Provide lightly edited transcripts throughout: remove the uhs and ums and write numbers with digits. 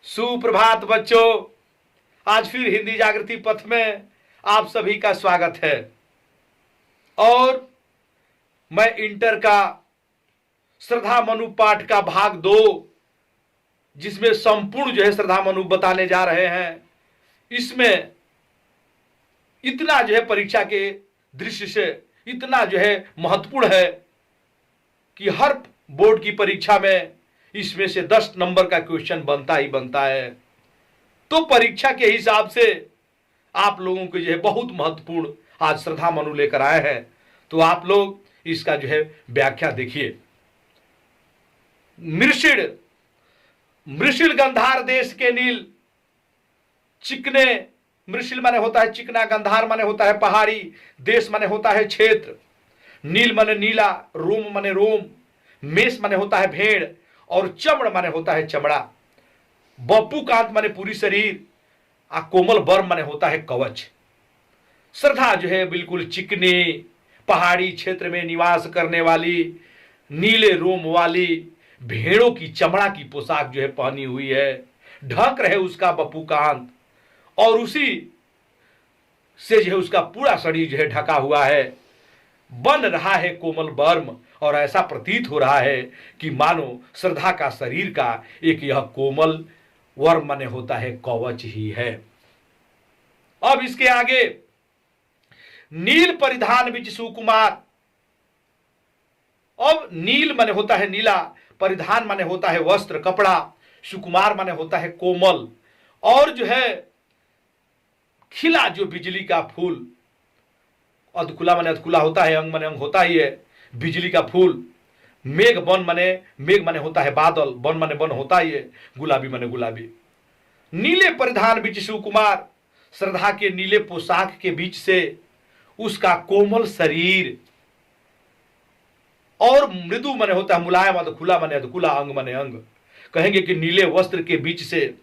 सुप्रभात बच्चों। आज फिर हिंदी जागृति पथ में आप सभी का स्वागत है। और मैं इंटर का श्रद्धा मनु पाठ का भाग 2, जिसमें संपूर्ण श्रद्धा मनु बताने जा रहे हैं, इसमें इतना परीक्षा के दृश्य से इतना महत्वपूर्ण है कि हर बोर्ड की परीक्षा में इसमें से 10 नंबर का क्वेश्चन बनता ही बनता है। तो परीक्षा के हिसाब से आप लोगों को बहुत महत्वपूर्ण आज श्रद्धा मनु लेकर आए हैं। तो आप लोग इसका व्याख्या देखिए। मृषिण, मृषिल गंधार देश के नील चिकने, मृषिल माने होता है चिकना, गंधार माने होता है पहाड़ी, देश माने होता है क्षेत्र, नील माने नीला, रोम माने रोम, मेष माने होता है भेड़ और चमड़ माने होता है चमड़ा, बप्पू कांत माने पूरी शरीर, कोमल वर्म माने होता है कवच। श्रद्धा बिल्कुल चिकनी पहाड़ी क्षेत्र में निवास करने वाली, नीले रोम वाली, भेड़ों की चमड़ा की पोशाक पहनी हुई है, ढक रहे उसका बप्पू कांत, और उसी से उसका पूरा शरीर ढका हुआ है। बन रहा है कोमल वर्म, और ऐसा प्रतीत हो रहा है कि मानो श्रद्धा का शरीर का एक यह कोमल वर्म माने होता है कवच ही है। अब इसके आगे, नील परिधान बिच सुकुमार। अब नील माने होता है नीला, परिधान माने होता है वस्त्र कपड़ा, सुकुमार माने होता है कोमल, और खिला बिजली का फूल, अधकुला माने अधकुला होता है, अंग माने अंग होता ही है, बिजली का फूल, मेघ बन मेघ माने होता है बादल, बन माने बन होता ही है, गुलाबी माने गुलाबी। नीले परिधान बीच सुकुमार, श्रद्धा के नीले पोशाक के बीच से उसका कोमल शरीर, और मृदु माने होता है मुलायम, अधकुला माने अधकुला, अंग माने अंग। कहेंगे कि नीले वस्त्र के बीच से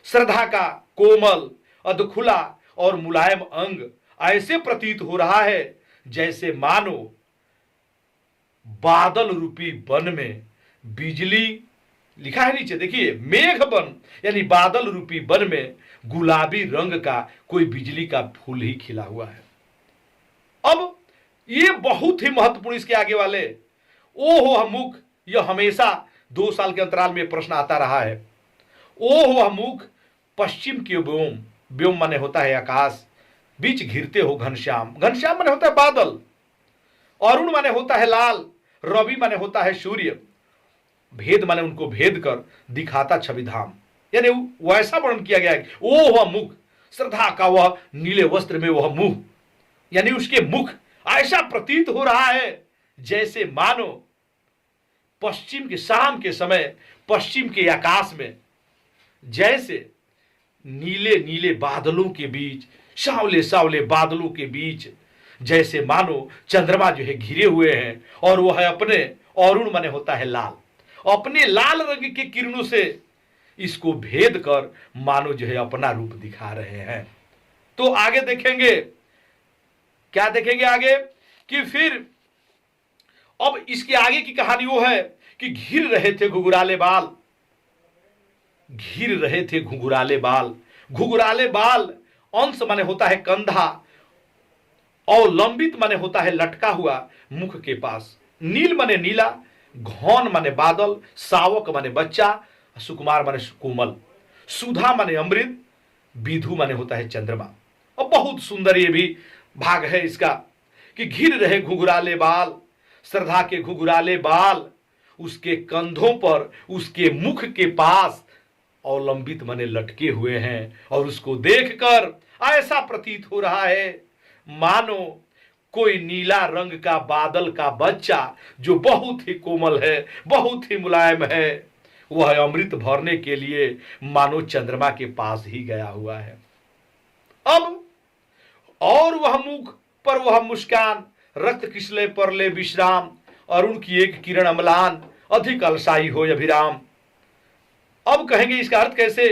श्रद्धा का कोमल, अधकुला और मुलायम अंग ऐसे प्रतीत हो रहा है जैसे मानो बादल रूपी वन में बिजली, लिखा है नीचे देखिए, मेघ वन यानी बादल रूपी वन में गुलाबी रंग का कोई बिजली का फूल ही खिला हुआ है। अब ये बहुत ही महत्वपूर्ण इसके आगे वाले, ओह मुख, यह हमेशा 2 साल के अंतराल में प्रश्न आता रहा है। ओह मुख पश्चिम के व्योम, व्योम माने होता है आकाश, बीच घिरते हो घनश्याम, घनश्याम माने होता है बादल, अरुण माने होता है लाल, रवि माने होता है सूर्य, भेद माने उनको भेद कर दिखाता छवि धाम, यानी वैसा वर्णन किया गया है। ओह मुख, श्रद्धा का वह नीले वस्त्र में वह मुख, यानी उसके मुख ऐसा प्रतीत हो रहा है जैसे मानो पश्चिम के शाम के समय पश्चिम के आकाश में जैसे नीले नीले बादलों के बीच, सावले सावले बादलों के बीच जैसे मानो चंद्रमा घिरे हुए हैं, और वह अपने अरुण माने होता है लाल, अपने लाल रंग के किरणों से इसको भेद कर मानो अपना रूप दिखा रहे हैं। तो आगे देखेंगे, क्या देखेंगे आगे कि फिर अब इसके आगे की कहानी वो है कि घिर रहे थे घुघुराले बाल, घिर रहे थे घुघुराले बाल, घुघुराले बाल अंश माने होता है कंधा, और लंबित माने होता है लटका हुआ मुख के पास, नील माने नीला, घौन माने बादल, सावक माने बच्चा, सुकुमार माने कोमल, सुधा माने अमृत, विधु माने होता है चंद्रमा। और बहुत सुंदर ये भी भाग है इसका कि घिर रहे घुघुराले बाल, श्रद्धा के घुघुराले बाल उसके कंधों पर, उसके मुख के पास अवलंबित माने लटके हुए हैं, और उसको देखकर ऐसा प्रतीत हो रहा है मानो कोई नीला रंग का बादल का बच्चा जो बहुत ही कोमल है, बहुत ही मुलायम है, वह अमृत भरने के लिए मानो चंद्रमा के पास ही गया हुआ है। अब और वह मुख पर वह मुस्कान, रक्त किसले पर ले विश्राम, अरुण की एक किरण अम्लान, अधिक अलसाई हो अभिराम। अब कहेंगे इसका अर्थ कैसे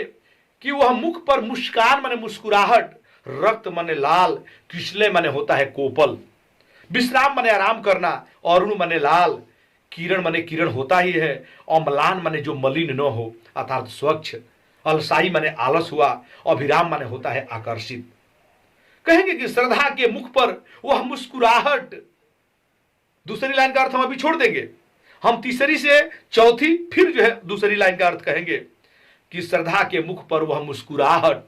कि वह मुख पर मुस्कान माने मुस्कुराहट, रक्त माने लाल, किसले माने होता है कोपल, विश्राम माने आराम करना, अरुण माने लाल, किरण माने किरण होता ही है, अम्लान माने जो मलिन न हो अर्थात स्वच्छ, अलसाई माने आलस हुआ, अभिराम माने होता है आकर्षित। कहेंगे कि श्रद्धा के मुख पर वह मुस्कुराहट, दूसरी लाइन का अर्थ हम अभी छोड़ देंगे, हम तीसरी से चौथी फिर जो है दूसरी लाइन का अर्थ कहेंगे कि श्रद्धा के मुख पर वह मुस्कुराहट,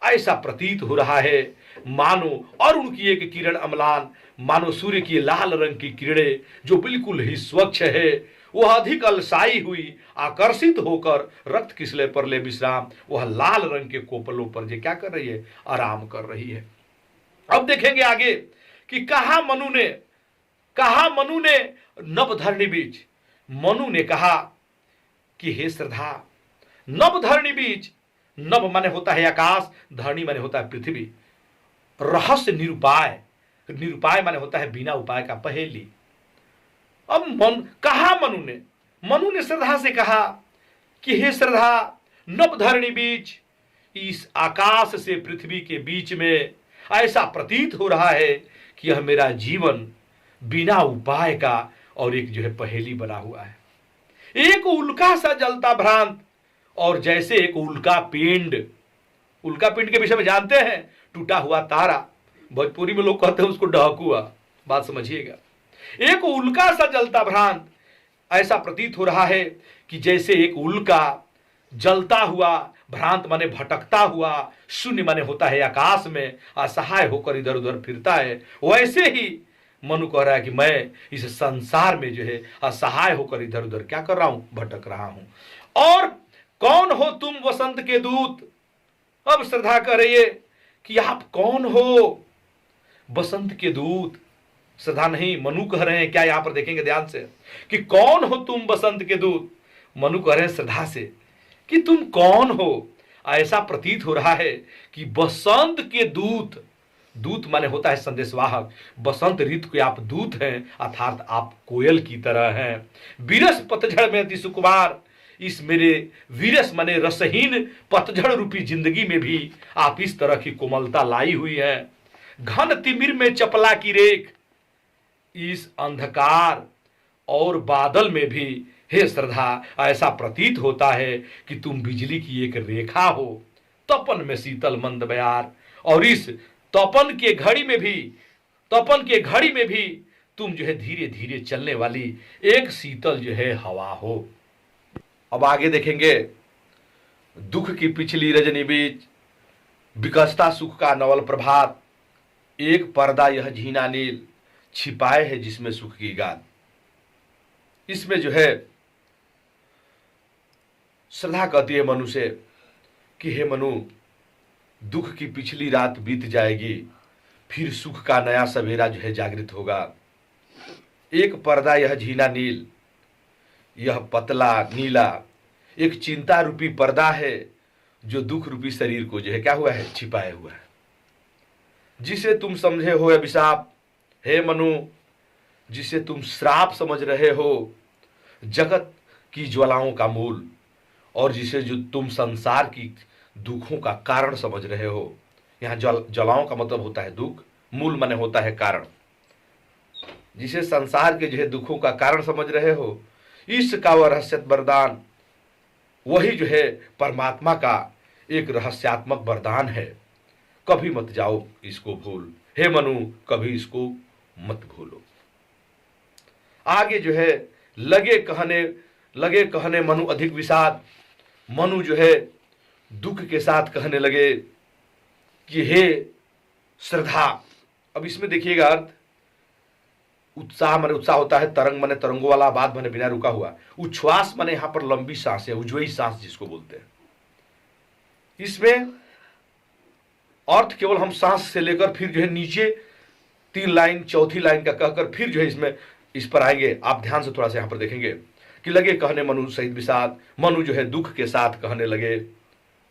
ऐसा प्रतीत हो रहा है मानो अरुण की एक किरण अम्लान, मानो सूर्य की लाल रंग की किरणें जो बिल्कुल ही स्वच्छ है, वह अधिक अलसाई हुई, आकर्षित होकर रक्त किसले पर ले विश्राम, वह लाल रंग के कोपलों पर जो क्या कर रही है, आराम कर रही है। अब देखेंगे आगे कि कहा मनु ने नभ धरणी बीच, मनु ने कहा कि हे श्रद्धा, नभ धरणी बीच, नभ माने होता है आकाश, धरणी माने होता है पृथ्वी, रहस्य निरुपाय, निरुपाय माने होता है बिना उपाय का, पहेली। अब कहा मनु ने श्रद्धा से कहा कि हे श्रद्धा, नभ धरणी बीच, इस आकाश से पृथ्वी के बीच में ऐसा प्रतीत हो रहा है कि यह मेरा जीवन बिना उपाय का और एक जो है पहेली बना हुआ है। एक उल्का सा जलता भ्रांत, और जैसे एक उल्का पिंड के विषय में जानते हैं, टूटा हुआ तारा, भोजपुरी में लोग कहते हैं उसको डहकुआ, बात समझिएगा। एक उल्का सा जलता भ्रांत, ऐसा प्रतीत हो रहा है कि जैसे एक उल्का जलता हुआ, भ्रांत माने भटकता हुआ, शून्य माने होता है आकाश में, असहाय होकर इधर उधर फिरता है, वैसे ही मनु कह रहा है कि मैं इस संसार में जो है असहाय होकर इधर उधर क्या कर रहा हूं, भटक रहा हूं। और कौन हो तुम वसंत के दूत, अब श्रद्धा कह रही है कि आप कौन हो बसंत के दूत। श्रद्धा नहीं, मनु कह रहे हैं, क्या यहां पर देखेंगे ध्यान से कि कौन हो तुम बसंत के दूत। मनु कह रहे हैं श्रद्धा से कि तुम कौन हो। ऐसा प्रतीत हो रहा है कि बसंत के दूत, दूत माने होता है संदेशवाहक, बसंत ऋतु के आप दूत हैं, अर्थात आप कोयल की तरह हैं। विरस पतझड़ में अति सुकुमार, इस मेरे विरस माने रसहीन पतझड़ रूपी जिंदगी में भी आप इस तरह की कोमलता लाई हुई है। घन तिमिर में चपला की रेख, इस अंधकार और बादल में भी हे श्रद्धा ऐसा प्रतीत होता है कि तुम बिजली की एक रेखा हो, तपन में शीतल मंद बयार, और इस तपन के घड़ी में भी तुम जो है धीरे धीरे चलने वाली एक शीतल जो है हवा हो। अब आगे देखेंगे, दुख की पिछली रजनी बीच, विकसता सुख का नवल प्रभात, एक पर्दा यह झीना नील, छिपाए है जिसमें सुख की गाद। इसमें जो है श्रद्धा कहती है मनु से कि हे मनु, दुख की पिछली रात बीत जाएगी, फिर सुख का नया सवेरा जो है जागृत होगा। एक पर्दा यह झीना नील, यह पतला नीला एक चिंता रूपी पर्दा है जो दुख रूपी शरीर को जो है क्या हुआ है, छिपाए हुआ है। जिसे तुम समझे हो अभिशाप, हे मनु, जिसे तुम श्राप समझ रहे हो, जगत की ज्वालाओं का मूल, और जिसे जो तुम संसार की दुखों का कारण समझ रहे हो। यहाँ ज्वालाओं का मतलब होता है दुख, मूल माने होता है कारण। जिसे संसार के जो है दुखों का कारण समझ रहे हो, इसका वह रहस्यत वरदान, वही जो है परमात्मा का एक रहस्यात्मक वरदान है। कभी मत जाओ इसको भूल, हे मनु, कभी इसको मत भूलो। आगे जो है लगे कहने मनु अधिक विषाद, मनु जो है दुख के साथ कहने लगे कि हे श्रद्धा। अब इसमें देखिएगा अर्थ, उत्साह माने उत्साह होता है, तरंग माने तरंगों वाला, बाद माने बिना रुका हुआ, उच्छ्वास माने यहां पर लंबी सांस है, उज्ज्वली सांस जिसको बोलते हैं। इसमें अर्थ केवल हम सांस से लेकर फिर जो है नीचे 3 लाइन चौथी लाइन का कहकर फिर जो है इसमें इस पर आएंगे। आप ध्यान से थोड़ा सा यहां पर देखेंगे कि लगे कहने मनु सहित विषाद, मनु जो है दुख के साथ कहने लगे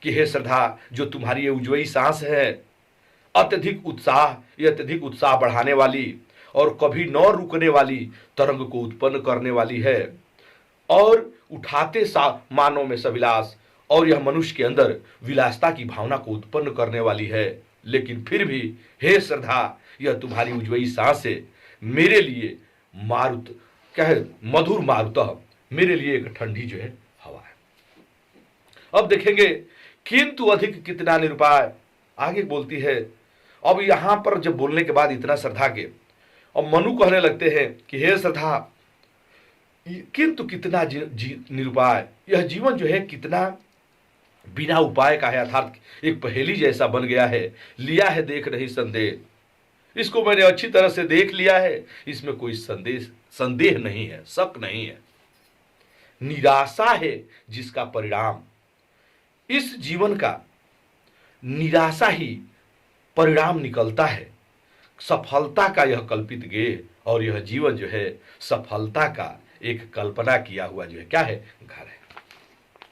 कि हे श्रद्धा, जो तुम्हारी ये उज्ज्वली सांस है, अत्यधिक उत्साह बढ़ाने वाली और कभी न रुकने वाली तरंग को उत्पन्न करने वाली है, और उठाते मानव में सविलास, और यह मनुष्य के अंदर विलासता की भावना को उत्पन्न करने वाली है। लेकिन फिर भी हे श्रद्धा, यह तुम्हारी उज्ज्वली सांस है, मेरे लिए मारुत क्या है, मधुर मारुतः, मेरे लिए एक ठंडी जो है हवा है। अब देखेंगे किंतु अधिक कितना निरुपाय, आगे बोलती है। अब यहां पर जब बोलने के बाद इतना श्रद्धा के, अब मनु कहने लगते हैं कि हे श्रद्धा, किंतु कितना निरुपाय, यह जीवन जो है कितना बिना उपाय का है, अर्थात एक पहेली जैसा बन गया है। लिया है देख नहीं संदेह, इसको मैंने अच्छी तरह से देख लिया है, इसमें कोई संदेह नहीं है, शक नहीं है। निराशा है जिसका परिणाम, इस जीवन का निराशा ही परिणाम निकलता है। सफलता का यह कल्पित गेय, और यह जीवन जो है सफलता का एक कल्पना किया हुआ जो है क्या है, घर है।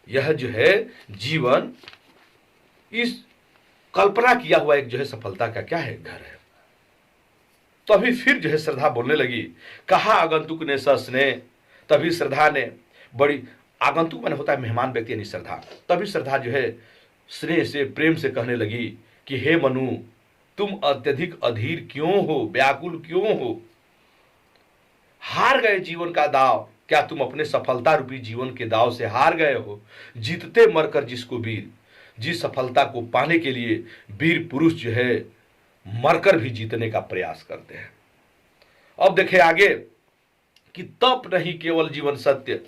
यह जो है जीवन इस कल्पना किया हुआ एक जो है सफलता का क्या है, घर है। तो अभी फिर जो है श्रद्धा बोलने लगी, कहा आगंतुक ने सस्नेह, तभी श्रद्धा ने बड़ी, आगंतुक माने होता है मेहमान व्यक्ति यानी श्रद्धा, तभी श्रद्धा जो है स्नेह से प्रेम से कहने लगी कि हे मनु, तुम अत्यधिक अधीर क्यों हो, व्याकुल क्यों हो, हार गए जीवन का दाव, क्या तुम अपने सफलता रूपी जीवन के दाव से हार गए हो। जीतते मरकर जिसको वीर, जिस सफलता को पाने के लिए वीर पुरुष जो है मरकर भी जीतने का प्रयास करते हैं। अब देखें आगे कि तप नहीं केवल जीवन सत्य,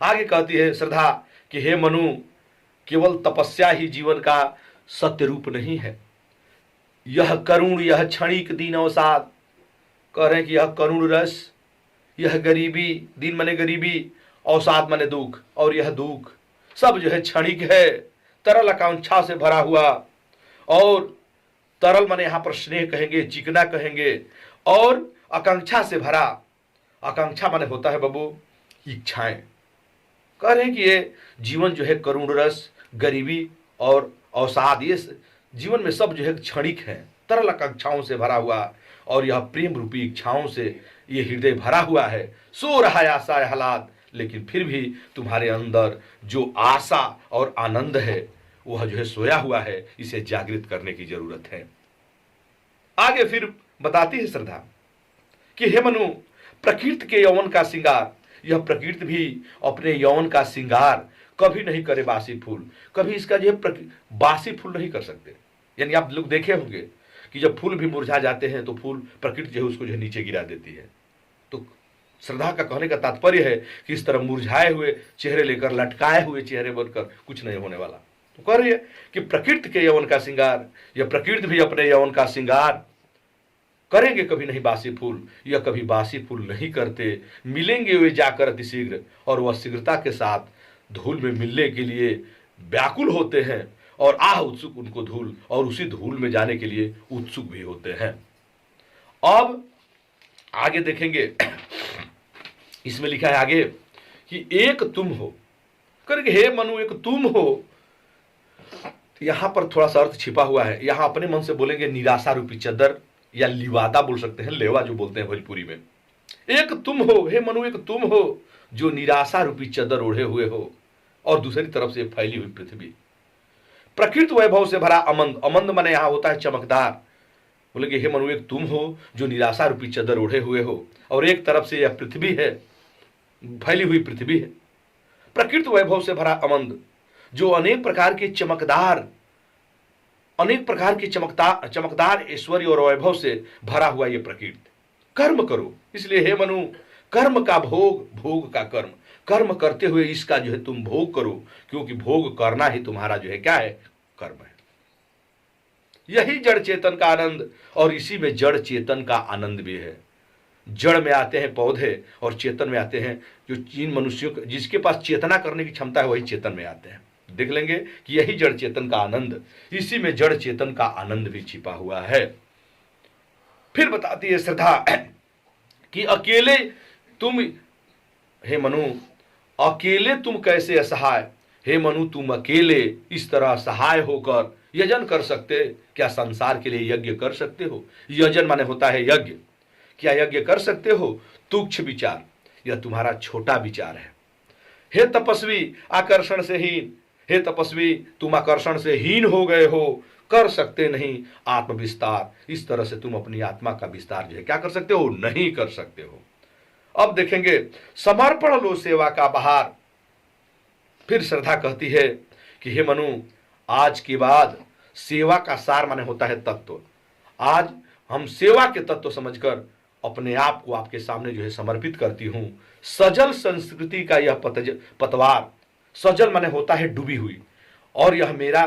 आगे कहती है श्रद्धा कि हे मनु, केवल तपस्या ही जीवन का सत्य रूप नहीं है। यह करुण, यह क्षणिक दीन अवसाद, कह रहे हैं कि यह करुण रस, यह गरीबी, दीन माने गरीबी, अवसाद माने दुख, और यह दुख सब जो है क्षणिक है, तरल आकांक्षा से भरा हुआ। और तरल माने यहां पर स्नेह कहेंगे, चिकना कहेंगे, और आकांक्षा से भरा, आकांक्षा माने होता है बाबू इच्छाएं। कह रहे हैं कि ये जीवन जो है करुण रस, गरीबी और अवसाद, ये जीवन में सब जो है क्षणिक है, तरल आकांक्षाओं से भरा हुआ, और यह प्रेम रूपी इच्छाओं से ये हृदय भरा हुआ है। सो रहा है आशा हालात, लेकिन फिर भी तुम्हारे अंदर जो आशा और आनंद है वह जो है सोया हुआ है, इसे जागृत करने की जरूरत है। आगे फिर बताती है श्रद्धा कि हे मनु, प्रकृति के यौवन का श्रृंगार, यह प्रकृति भी अपने यौवन का श्रृंगार कभी नहीं करे बासी फूल, कभी इसका जो है बासी फूल नहीं कर सकते। यानी आप लोग देखे होंगे कि जब फूल भी मुरझा जाते हैं तो फूल प्रकृति जो है उसको जो है नीचे गिरा देती है। तो श्रद्धा का कहने का तात्पर्य है कि इस तरह मुरझाए हुए चेहरे लेकर लटकाए हुए चेहरे बनकर कुछ नहीं होने वाला। तो कह रही है कि प्रकृति के यौवन का श्रृंगार, यह प्रकृति भी अपने यौवन का श्रृंगार करेंगे कभी नहीं बासी फूल, यह कभी बासी फूल नहीं करते। मिलेंगे वे जाकर अतिशीघ्र, और वह शीघ्रता के साथ धूल में मिलने के लिए व्याकुल होते हैं, और आह उत्सुक उनको धूल, और उसी धूल में जाने के लिए उत्सुक भी होते हैं। अब आगे देखेंगे, इसमें लिखा है आगे कि एक तुम हो, करके हे मनु एक तुम हो। यहां पर थोड़ा सा अर्थ छिपा हुआ है, यहां अपने मन से बोलेंगे निराशा रूपी चद्दर, या लिवादा बोल सकते हैं, लेवा जो बोलते हैं भोजपुरी में। एक तुम हो, हे मनु एक तुम हो जो निराशा रूपी चद्दर ओढ़े हुए हो, और दूसरी तरफ से फैली हुई पृथ्वी। प्रकृति वैभव से भरा अमंद, अमंद माने यहां होता है चमकदार। बोलेंगे हे मनु एक तुम हो जो निराशा रूपी चद्दर ओढ़े हुए हो, और एक तरफ से यह पृथ्वी है, फैली हुई पृथ्वी है। प्रकृति वैभव से भरा अमंद, जो अनेक प्रकार के चमकदार, अनेक प्रकार के चमकदार ऐश्वर्य और वैभव से भरा हुआ ये प्रकृति। कर्म करो, इसलिए हे मनु कर्म का भोग, भोग का कर्म, कर्म करते हुए इसका जो है तुम भोग करो, क्योंकि भोग करना ही तुम्हारा जो है क्या है, कर्म है। यही जड़ चेतन का आनंद, और इसी में जड़ चेतन का आनंद भी है। जड़ में आते हैं पौधे, और चेतन में आते हैं जो जिन मनुष्यों को, जिसके पास चेतना करने की क्षमता है, वही चेतन में आते हैं। देख लेंगे कि यही जड़ चेतन का आनंद, इसी में जड़ चेतन का आनंद भी छिपा हुआ है। फिर बताती है श्रद्धा कि अकेले तुम, हे मनु अकेले तुम कैसे असहाय, हे मनु तुम अकेले इस तरह असहाय होकर यजन कर सकते, क्या संसार के लिए यज्ञ कर सकते हो। यजन माने होता है यज्ञ, क्या यज्ञ कर सकते हो। तुच्छ विचार, यह तुम्हारा छोटा विचार है। हे तपस्वी आकर्षण से हीन, हे तपस्वी तुम आकर्षण से हीन हो गए हो, कर सकते नहीं आत्म विस्तार, इस तरह से तुम अपनी आत्मा का विस्तार जो है क्या कर सकते हो, नहीं कर सकते हो। अब देखेंगे समर्पण लो सेवा का बहार। फिर श्रद्धा कहती है कि हे मनु, आज के बाद सेवा का सार माने होता है तत्व। आज हम सेवा के तत्व समझकर अपने आप को आपके सामने जो है समर्पित करती हूं। सजल संस्कृति का यह पतवार, सजल माने होता है डूबी हुई, और यह मेरा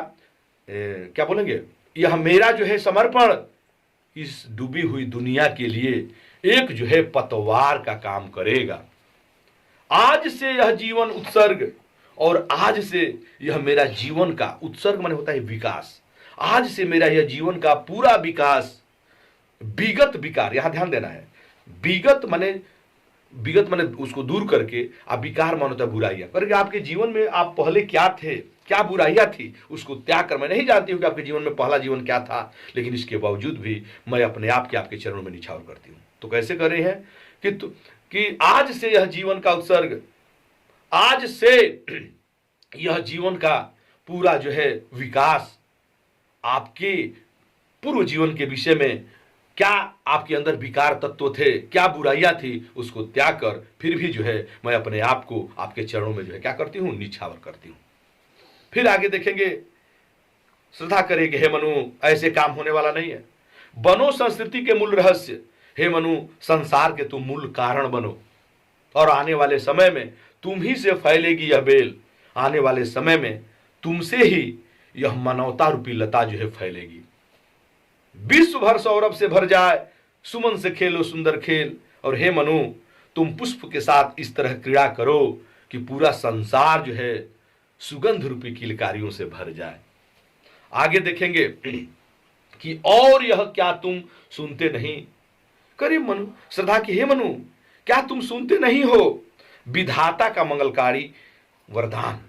क्या बोलेंगे, यह मेरा जो है समर्पण इस डूबी हुई दुनिया के लिए एक जो है पतवार का काम करेगा। आज से यह जीवन उत्सर्ग, और आज से यह मेरा जीवन का उत्सर्ग माने होता है विकास। आज से मेरा यह जीवन का पूरा विकास, विगत विकार, यहां ध्यान देना है, विगत माने उसको दूर करके, आप विकार मानो तो बुराइयां करके, आपके जीवन में आप पहले क्या थे, क्या बुराइयां थी, उसको त्याग कर, मैं नहीं जानती हूं कि आपके जीवन में पहला जीवन क्या था, लेकिन इसके बावजूद भी मैं अपने आप के आपके चरणों में निछावर करती हूं। तो कैसे कर रहे हैं कि आज से यह जीवन का उत्सर्ग, आज से यह जीवन का पूरा जो है विकास, आपके पूर्व जीवन के विषय में क्या आपके अंदर विकार तत्व थे, क्या बुराइयां थी, उसको त्याग कर फिर भी जो है मैं अपने आप को आपके चरणों में जो है क्या करती हूं, निछावर करती हूं। फिर आगे देखेंगे, श्रद्धा करेंगे, हे मनु, ऐसे काम होने वाला नहीं है। बनो संस्कृति के मूल रहस्य, हे मनु, संसार के तुम मूल कारण बनो, और आने वाले समय में तुम ही से फैलेगी यह बेल। आने वाले समय में तुमसे ही यह मानवता रूपी लता जो है फैलेगी। विश्व भर सौरभ से भर जाए, सुमन से खेलो सुंदर खेल, और हे मनु, तुम पुष्प के साथ इस तरह क्रीड़ा करो कि पूरा संसार जो है सुगंध रूपी किलकारियों से भर जाए। आगे देखेंगे कि और यह क्या तुम सुनते नहीं, करे मनु, श्रद्धा की, हे मनु, क्या तुम सुनते नहीं हो विधाता का मंगलकारी वरदान।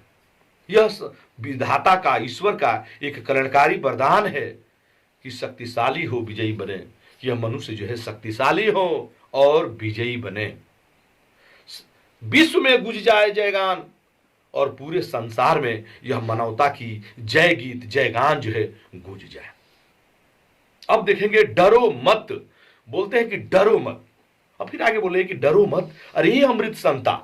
यह विधाता का, ईश्वर का एक कल्याणकारी वरदान है कि शक्तिशाली हो विजयी बने, कि यह मनुष्य जो है शक्तिशाली हो और विजयी बने। विश्व में गुज जाए जयगान, और पूरे संसार में यह मानवता की जय गीत, जयगान जो है गूंज जाए। अब देखेंगे, डरो मत, बोलते हैं कि डरो मत, और फिर आगे बोले कि डरो मत, अरे अमृत संतान।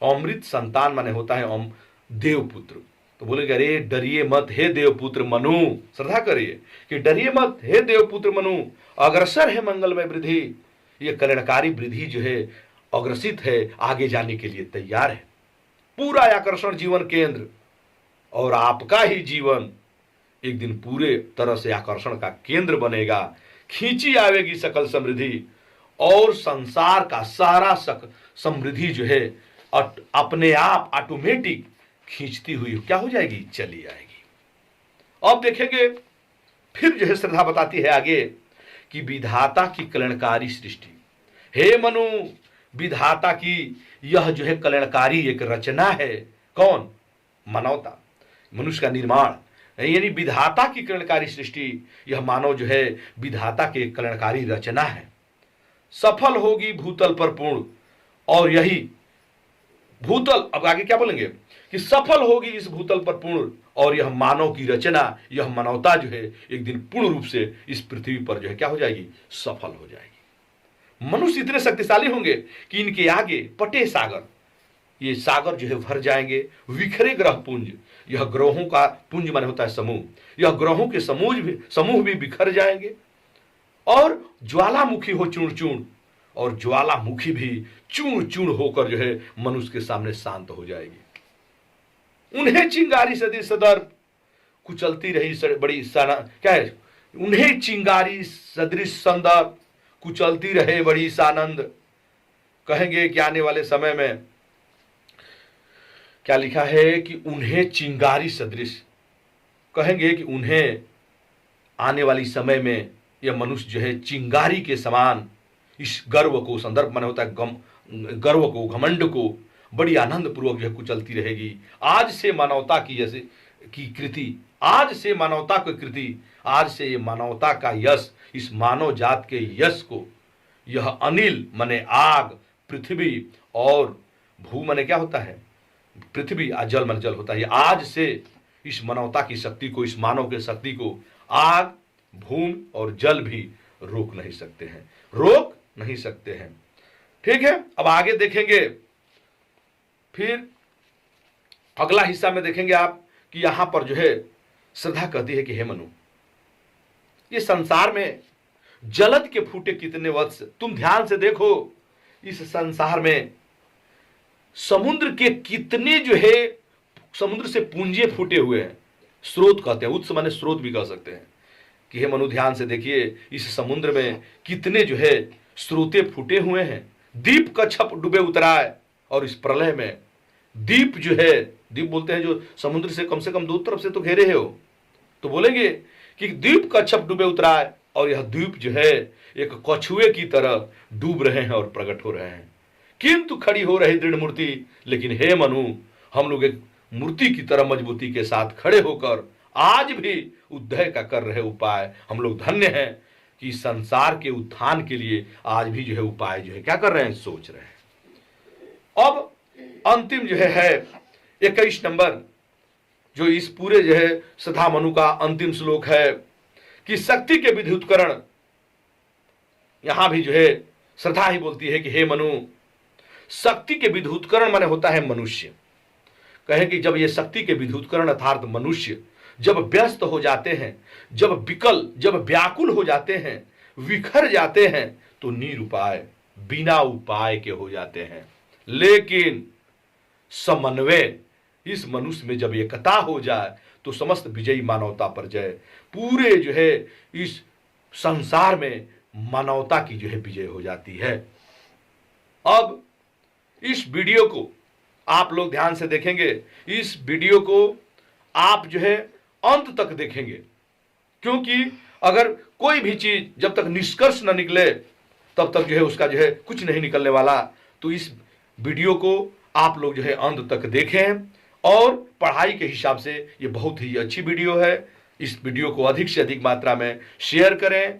अमृत संतान माने होता है देवपुत्र। तो बोलेंगे, अरे डरिए मत हे देवपुत्र मनु, श्रद्धा करिए कि डरिए मत हे देवपुत्र मनु, अग्रसर है मंगलमय वृद्धि। ये कल्याणकारी वृद्धि जो है अग्रसित है, आगे जाने के लिए तैयार है। पूरा आकर्षण जीवन केंद्र, और आपका ही जीवन एक दिन पूरे तरह से आकर्षण का केंद्र बनेगा। खींची आवेगी सकल समृद्धि, और संसार का सारा समृद्धि जो है अपने आप ऑटोमेटिक खींचती हुई क्या हो जाएगी, चली आएगी। अब देखेंगे, फिर जो है श्रद्धा बताती है आगे कि विधाता की कल्याणकारी सृष्टि, हे मनु, विधाता की यह जो है कल्याणकारी एक रचना है। कौन? मानवता, मनुष्य का निर्माण, यानी विधाता की कल्याणकारी सृष्टि, यह मानव जो है विधाता के कल्याणकारी रचना है। सफल होगी भूतल पर पूर्ण, और यही भूतल, अब आगे क्या बोलेंगे कि सफल होगी इस भूतल पर पूर्ण, और यह मानव की रचना, यह मानवता जो है एक दिन पूर्ण रूप से इस पृथ्वी पर जो है क्या हो जाएगी, सफल हो जाएगी। मनुष्य इतने शक्तिशाली होंगे कि इनके आगे पटे सागर, ये सागर जो है भर जाएंगे। विखरे ग्रह पुंज, यह ग्रहों का पुंज माने होता है समूह, यह ग्रहों के समूह भी बिखर जाएंगे। और ज्वालामुखी हो चूर्ण चूर्ण, और ज्वालामुखी भी चूर्ण चूर्ण होकर जो है मनुष्य के सामने शांत हो जाएगी। उन्हें चिंगारी सदी सदर्प कुचलती रही बड़ी क्या है, उन्हें चिंगारी सदृश संदर्भ कुचलती रहे बड़ी सानंद। कहेंगे कि आने वाले समय में क्या लिखा है कि उन्हें चिंगारी सदृश, कहेंगे कि उन्हें आने वाली समय में यह मनुष्य जो है चिंगारी के समान इस गर्व को, संदर्भ माने होता है गर्व को, घमंड को बड़ी आनंद पूर्वक जो है कुचलती रहेगी। आज से मानवता की कृति, आज से मानवता की कृति, आज से ये मानवता का यश, इस मानव जात के यश को, यह अनिल माने आग, पृथ्वी और भू माने क्या होता है, पृथ्वी, जल माने जल होता है। आज से इस मानवता की शक्ति को, इस मानव के शक्ति को आग, भूमि और जल भी रोक नहीं सकते हैं, रोक नहीं सकते हैं। ठीक है, अब आगे देखेंगे, फिर अगला हिस्सा में देखेंगे आप कि यहां पर जो है श्रद्धा कहती है कि हे मनु, ये संसार में जलद के फूटे कितने वत्स, तुम ध्यान से देखो इस संसार में समुद्र के कितने जो है समुद्र से पूंजे फूटे हुए हैं। स्रोत कहते हैं, उत्स माने स्रोत भी कह सकते हैं कि हे मनु ध्यान से देखिए इस समुद्र में कितने जो है स्रोते फूटे हुए हैं। दीप का छप डूबे उतरा है, और इस प्रलय में दीप जो है, दीप बोलते हैं जो समुद्र से कम दो तरफ से तो घेरे है हो, तो बोलेंगे कि द्वीप का छप डूबे उतरा है, और यह द्वीप जो है एक कछुए की तरह डूब रहे हैं और प्रकट हो रहे हैं, किंतु खड़ी हो रही दृढ़ मूर्ति। लेकिन हे मनु, हम लोग एक मूर्ति की तरह मजबूती के साथ खड़े होकर आज भी उद्धार का कर रहे उपाय। हम लोग धन्य हैं कि संसार के उत्थान के लिए आज भी जो है उपाय जो है क्या कर रहे हैं, सोच रहे हैं। अब अंतिम जो है 21 नंबर जो इस पूरे जो है श्रद्धा मनु का अंतिम श्लोक है कि शक्ति के विद्युतकरण, यहां भी जो है श्रद्धा ही बोलती है कि हे मनु, शक्ति के विद्युतकरण माने होता है मनुष्य। कहे कि जब ये शक्ति के विद्युतकरण अर्थात मनुष्य जब व्यस्त हो जाते हैं, जब व्याकुल हो जाते हैं, विखर जाते हैं, तो निरुपाय बिना उपाय के हो जाते हैं। लेकिन समन्वय इस मनुष्य में जब एकता हो जाए तो समस्त विजयी मानवता पर जय, पूरे जो है इस संसार में मानवता की जो है विजय हो जाती है। अब इस वीडियो को आप लोग ध्यान से देखेंगे, इस वीडियो को आप जो है अंत तक देखेंगे, क्योंकि अगर कोई भी चीज जब तक निष्कर्ष न निकले तब तक जो है उसका जो है कुछ नहीं निकलने वाला। तो इस वीडियो को आप लोग जो है अंत तक देखें, और पढ़ाई के हिसाब से ये बहुत ही अच्छी वीडियो है। इस वीडियो को अधिक से अधिक मात्रा में शेयर करें,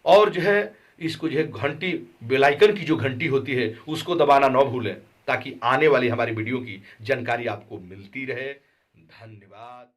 और जो है इसको जो है घंटी, बेल आइकन की जो घंटी होती है उसको दबाना न भूलें, ताकि आने वाली हमारी वीडियो की जानकारी आपको मिलती रहे। धन्यवाद।